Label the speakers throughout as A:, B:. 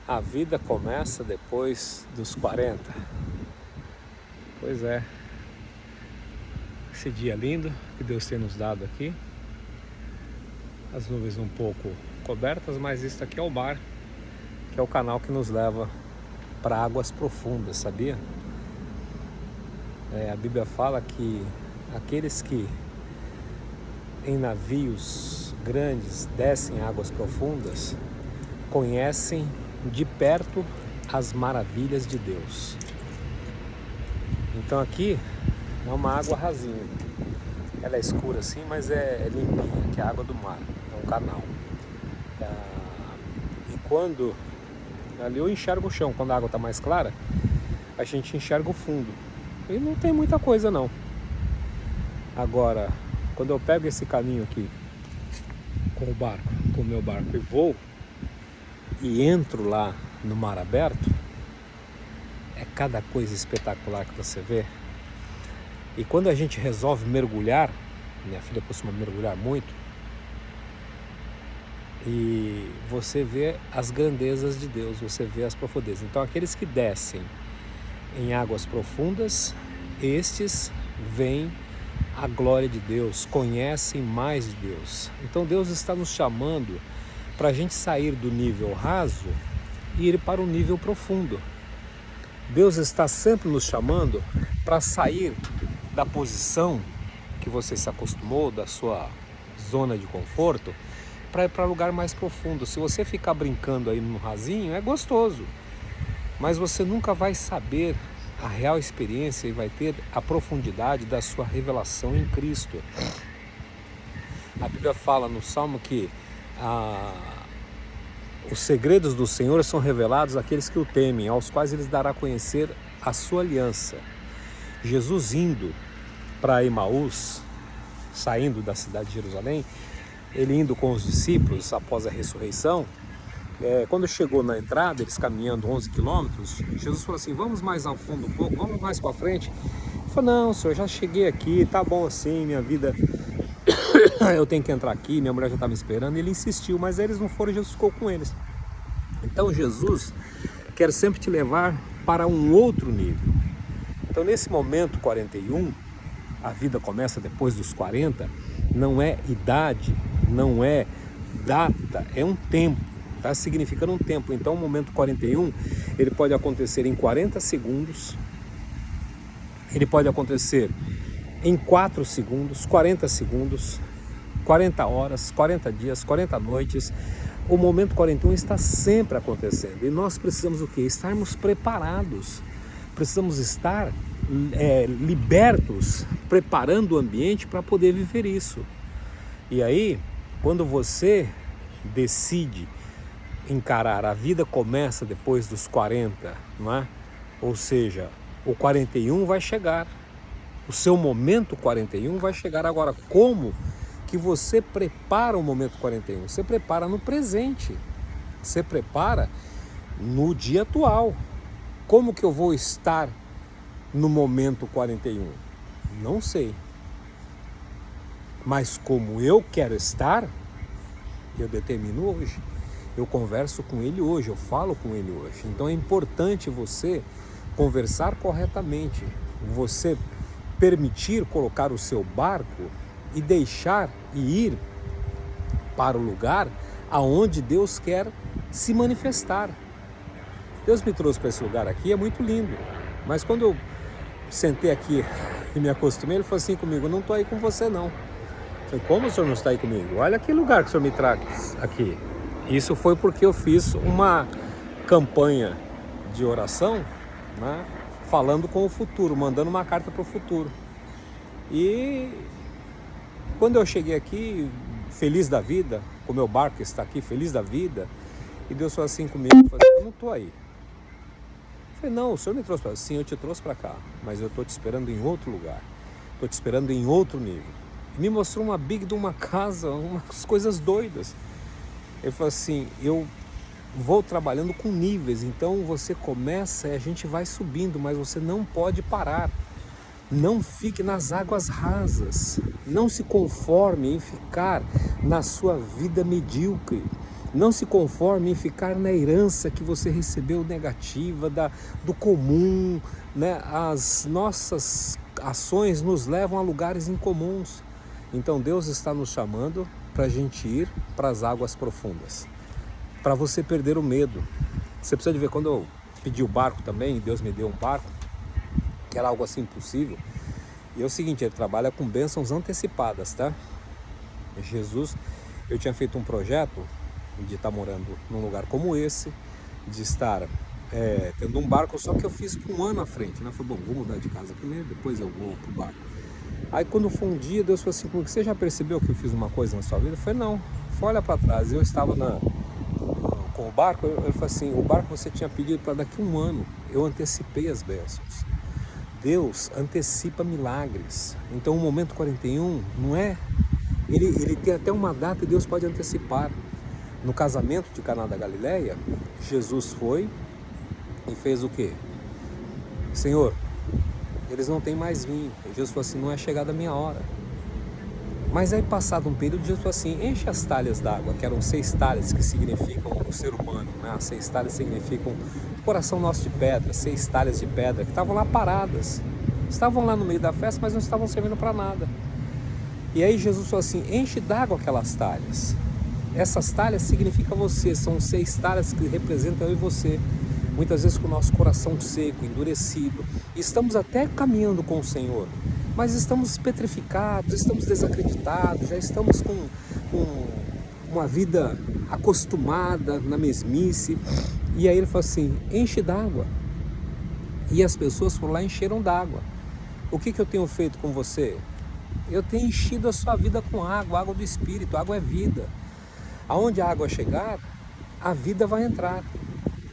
A: A vida começa depois dos 40. Pois é. Esse dia lindo que Deus tem nos dado aqui. As nuvens um pouco cobertas, mas isso aqui é o mar, que é o canal que nos leva para águas profundas, sabia? A Bíblia fala que aqueles que em navios grandes descem águas profundas conhecem de perto as maravilhas de Deus. Então aqui é uma água rasinha. Ela é escura assim, mas é limpinha, que é a água do mar, é um canal. E quando ali eu enxergo o chão, quando a água está mais clara, a gente enxerga o fundo. E não tem muita coisa não. Agora, quando eu pego esse caminho aqui com o meu barco e vou e entro lá no mar aberto, é cada coisa espetacular que você vê. E quando a gente resolve mergulhar, minha filha costuma mergulhar muito, e você vê as grandezas de Deus, você vê as profundezas. Então aqueles que descem em águas profundas, estes veem a glória de Deus, conhecem mais de Deus. Então Deus está nos chamando para a gente sair do nível raso e ir para o nível profundo. Deus está sempre nos chamando para sair da posição que você se acostumou, da sua zona de conforto, para ir para lugar mais profundo. Se você ficar brincando aí no rasinho, é gostoso, mas você nunca vai saber a real experiência e vai ter a profundidade da sua revelação em Cristo. A Bíblia fala no Salmo que os segredos do Senhor são revelados àqueles que o temem, aos quais Ele dará a conhecer a sua aliança. Jesus indo para Emaús, saindo da cidade de Jerusalém, ele indo com os discípulos após a ressurreição, quando chegou na entrada, eles caminhando 11 quilômetros, Jesus falou assim: vamos mais ao fundo um pouco, vamos mais para frente. Ele falou: não, Senhor, já cheguei aqui, tá bom assim, minha vida, eu tenho que entrar aqui, minha mulher já está me esperando. E ele insistiu, mas eles não foram, Jesus ficou com eles. Então Jesus quer sempre te levar para um outro nível. Então nesse momento 41, a vida começa depois dos 40, não é idade, não é data, é um tempo, está significando um tempo. Então o momento 41, ele pode acontecer em 40 segundos, ele pode acontecer em 4 segundos, 40 segundos, 40 horas, 40 dias, 40 noites. O momento 41 está sempre acontecendo e nós precisamos o quê? Estarmos preparados, precisamos estar libertos, preparando o ambiente para poder viver isso. E aí, quando você decide encarar, a vida começa depois dos 40, não é? Ou seja, o 41 vai chegar, o seu momento 41 vai chegar. Agora, como que você prepara o momento 41? Você prepara no presente, você prepara no dia atual. Como que eu vou estar no momento 41? Não sei. Mas como eu quero estar, eu determino hoje. Eu converso com ele hoje, eu falo com ele hoje. Então é importante você conversar corretamente, você permitir colocar o seu barco e deixar e ir para o lugar aonde Deus quer se manifestar. Deus me trouxe para esse lugar aqui, é muito lindo, mas quando eu sentei aqui e me acostumei, ele falou assim comigo: não estou aí com você não. Eu falei: como o senhor não está aí comigo? Olha que lugar que o senhor me traz aqui. Isso foi porque eu fiz uma campanha de oração, né, falando com o futuro, mandando uma carta para o futuro. E quando eu cheguei aqui, feliz da vida, o meu barco está aqui, feliz da vida, e Deus falou assim comigo: eu não estou aí. Eu falei: não, o senhor me trouxe para cá. Sim, eu te trouxe para cá, mas eu estou te esperando em outro lugar, estou te esperando em outro nível. E me mostrou uma big de uma casa, umas coisas doidas. Ele falou assim: eu vou trabalhando com níveis, então você começa e a gente vai subindo, mas você não pode parar. Não fique nas águas rasas, não se conforme em ficar na sua vida medíocre. Não se conforme em ficar na herança que você recebeu negativa, do comum, né? As nossas ações nos levam a lugares incomuns. Então Deus está nos chamando para a gente ir para as águas profundas, para você perder o medo. Você precisa de ver, quando eu pedi o barco também, Deus me deu um barco, que era algo assim impossível. E é o seguinte, ele trabalha com bênçãos antecipadas, tá? Jesus, eu tinha feito um projeto de estar morando num lugar como esse, de estar tendo um barco, só que eu fiz com um ano à frente, né? Falei, bom, vou mudar de casa primeiro, depois eu vou pro barco. Aí quando foi um dia, Deus falou assim comigo, você já percebeu que eu fiz uma coisa na sua vida? Eu falei, não. Foi olha para trás, eu estava com o barco, ele falou assim, o barco você tinha pedido para daqui a um ano, eu antecipei as bênçãos. Deus antecipa milagres. Então o momento 41 não é, ele tem até uma data e Deus pode antecipar. No casamento de Caná da Galileia, Jesus foi e fez o quê? Senhor, eles não têm mais vinho. E Jesus falou assim, não é chegada a minha hora. Mas aí passado um período, Jesus falou assim, enche as talhas d'água, que eram 6 talhas, que significam o ser humano, né? As 6 talhas significam o coração nosso de pedra, 6 talhas de pedra, que estavam lá paradas. Estavam lá no meio da festa, mas não estavam servindo para nada. E aí Jesus falou assim, enche d'água aquelas talhas. Essas talhas significam você, são 6 talhas que representam eu e você. Muitas vezes com o nosso coração seco, endurecido. Estamos até caminhando com o Senhor, mas estamos petrificados, estamos desacreditados, já estamos com uma vida acostumada na mesmice. E aí ele falou assim, enche d'água. E as pessoas foram lá e encheram d'água. O que eu tenho feito com você? Eu tenho enchido a sua vida com água, água do Espírito, água é vida. Aonde a água chegar, a vida vai entrar.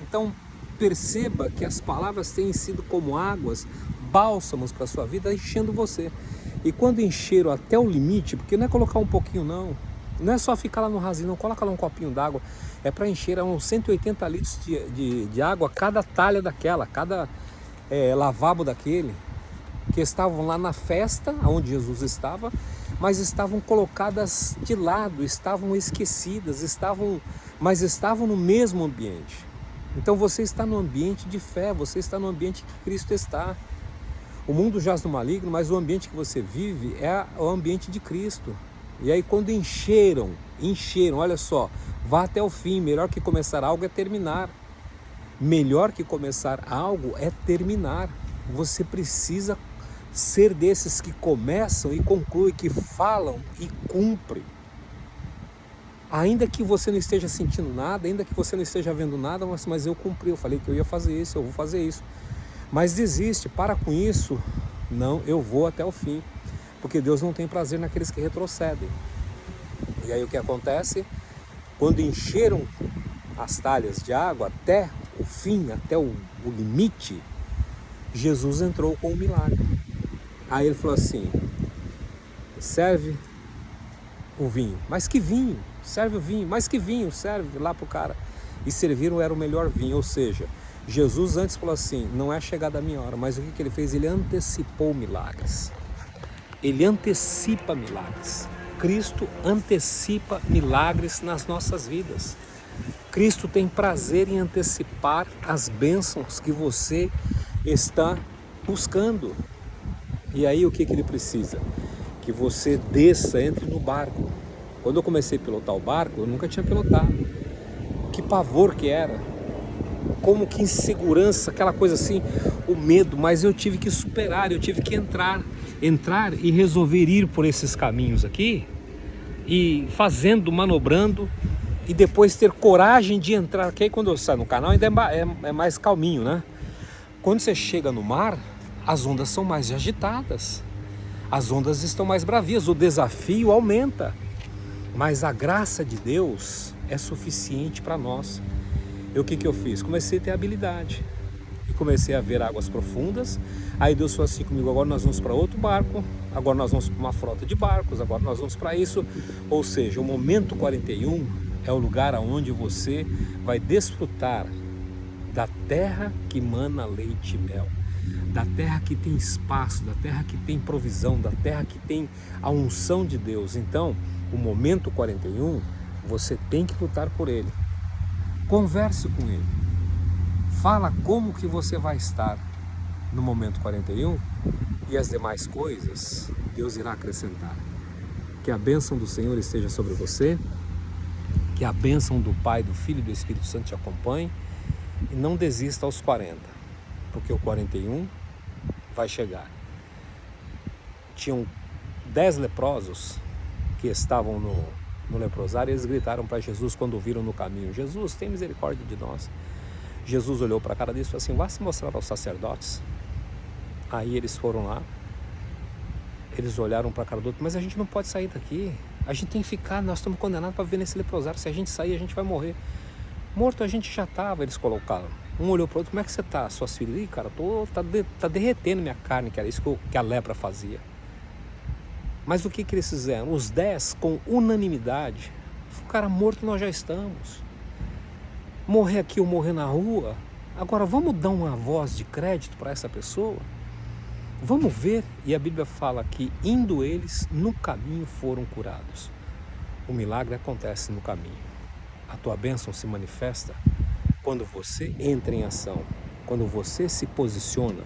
A: Então perceba que as palavras têm sido como águas, bálsamos para a sua vida, enchendo você. E quando encheram até o limite, porque não é colocar um pouquinho não, não é só ficar lá no rasinho, não, coloca lá um copinho d'água, é para encher uns 180 litros de água, cada talha daquela, cada lavabo daquele, que estavam lá na festa, onde Jesus estava, mas estavam colocadas de lado, estavam esquecidas, mas estavam no mesmo ambiente. Então você está no ambiente de fé, você está no ambiente que Cristo está. O mundo jaz no maligno, mas o ambiente que você vive é o ambiente de Cristo. E aí quando encheram, olha só, vá até o fim, melhor que começar algo é terminar. Melhor que começar algo é terminar. Você precisa ser desses que começam e concluem, que falam e cumprem. Ainda que você não esteja sentindo nada, ainda que você não esteja vendo nada, mas eu cumpri, eu falei que eu ia fazer isso, eu vou fazer isso. Mas desiste, para com isso, não, eu vou até o fim, porque Deus não tem prazer naqueles que retrocedem. E aí o que acontece? Quando encheram as talhas de água até o fim, até o limite, Jesus entrou com um milagre. Aí ele falou assim, serve o vinho. Mas que vinho? Serve o vinho. Mas que vinho? Serve lá pro cara. E serviram, era o melhor vinho. Ou seja, Jesus antes falou assim, não é chegada a minha hora. Mas o que ele fez? Ele antecipou milagres. Ele antecipa milagres. Cristo antecipa milagres nas nossas vidas. Cristo tem prazer em antecipar as bênçãos que você está buscando. E aí o que ele precisa? Que você desça, entre no barco. Quando eu comecei a pilotar o barco, eu nunca tinha pilotado. Que pavor que era. Como que insegurança, aquela coisa assim, o medo. Mas eu tive que superar, eu tive que entrar e resolver ir por esses caminhos aqui. E fazendo, manobrando. E depois ter coragem de entrar. Porque aí quando eu saio no canal ainda é mais calminho, né? Quando você chega no mar, as ondas são mais agitadas, as ondas estão mais bravias, o desafio aumenta, mas a graça de Deus é suficiente para nós. E o que eu fiz? Comecei a ter habilidade e comecei a ver águas profundas. Aí Deus falou assim comigo, agora nós vamos para outro barco, agora nós vamos para uma frota de barcos, agora nós vamos para isso. Ou seja, o momento 41 é o lugar onde você vai desfrutar da terra que mana leite e mel, da terra que tem espaço, da terra que tem provisão, da terra que tem a unção de Deus. Então, o momento 41, você tem que lutar por ele. Converse com ele. Fala como que você vai estar no momento 41 e as demais coisas Deus irá acrescentar. Que a bênção do Senhor esteja sobre você, que a bênção do Pai, do Filho e do Espírito Santo te acompanhe e não desista aos 40, porque o 41 vai chegar. Tinham 10 leprosos que estavam no leprosário e eles gritaram para Jesus quando o viram no caminho: Jesus, tem misericórdia de nós. Jesus olhou para a cara deles e falou assim: vá se mostrar aos sacerdotes. Aí eles foram lá, eles olharam para a cara do outro: mas a gente não pode sair daqui, a gente tem que ficar, nós estamos condenados para viver nesse leprosário, se a gente sair a gente vai morrer. Morto a gente já estava, eles colocaram. Um olhou para o outro: como é que você está? Suas filhas? Ih, cara, tá derretendo minha carne, que era isso que a lepra fazia. Mas o que eles fizeram? Os 10, com unanimidade, o cara morto nós já estamos. Morrer aqui ou morrer na rua, agora vamos dar uma voz de crédito para essa pessoa? Vamos ver. E a Bíblia fala que indo eles, no caminho foram curados. O milagre acontece no caminho. A tua bênção se manifesta quando você entra em ação, quando você se posiciona.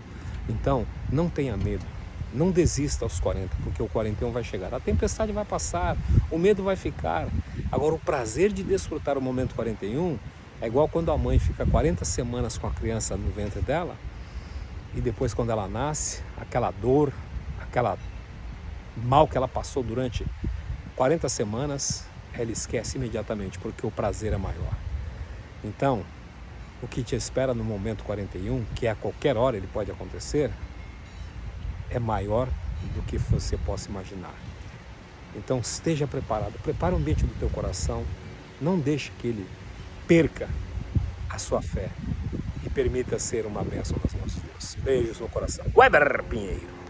A: Então, não tenha medo. Não desista aos 40, porque o 41 vai chegar. A tempestade vai passar, o medo vai ficar. Agora, o prazer de desfrutar o momento 41 é igual quando a mãe fica 40 semanas com a criança no ventre dela e depois, quando ela nasce, aquela dor, aquela mal que ela passou durante 40 semanas, ela esquece imediatamente, porque o prazer é maior. Então, o que te espera no momento 41, que a qualquer hora ele pode acontecer, é maior do que você possa imaginar. Então esteja preparado, prepare o ambiente do teu coração, não deixe que ele perca a sua fé e permita ser uma bênção nas mãos de Deus. Beijos no coração. Weber Pinheiro.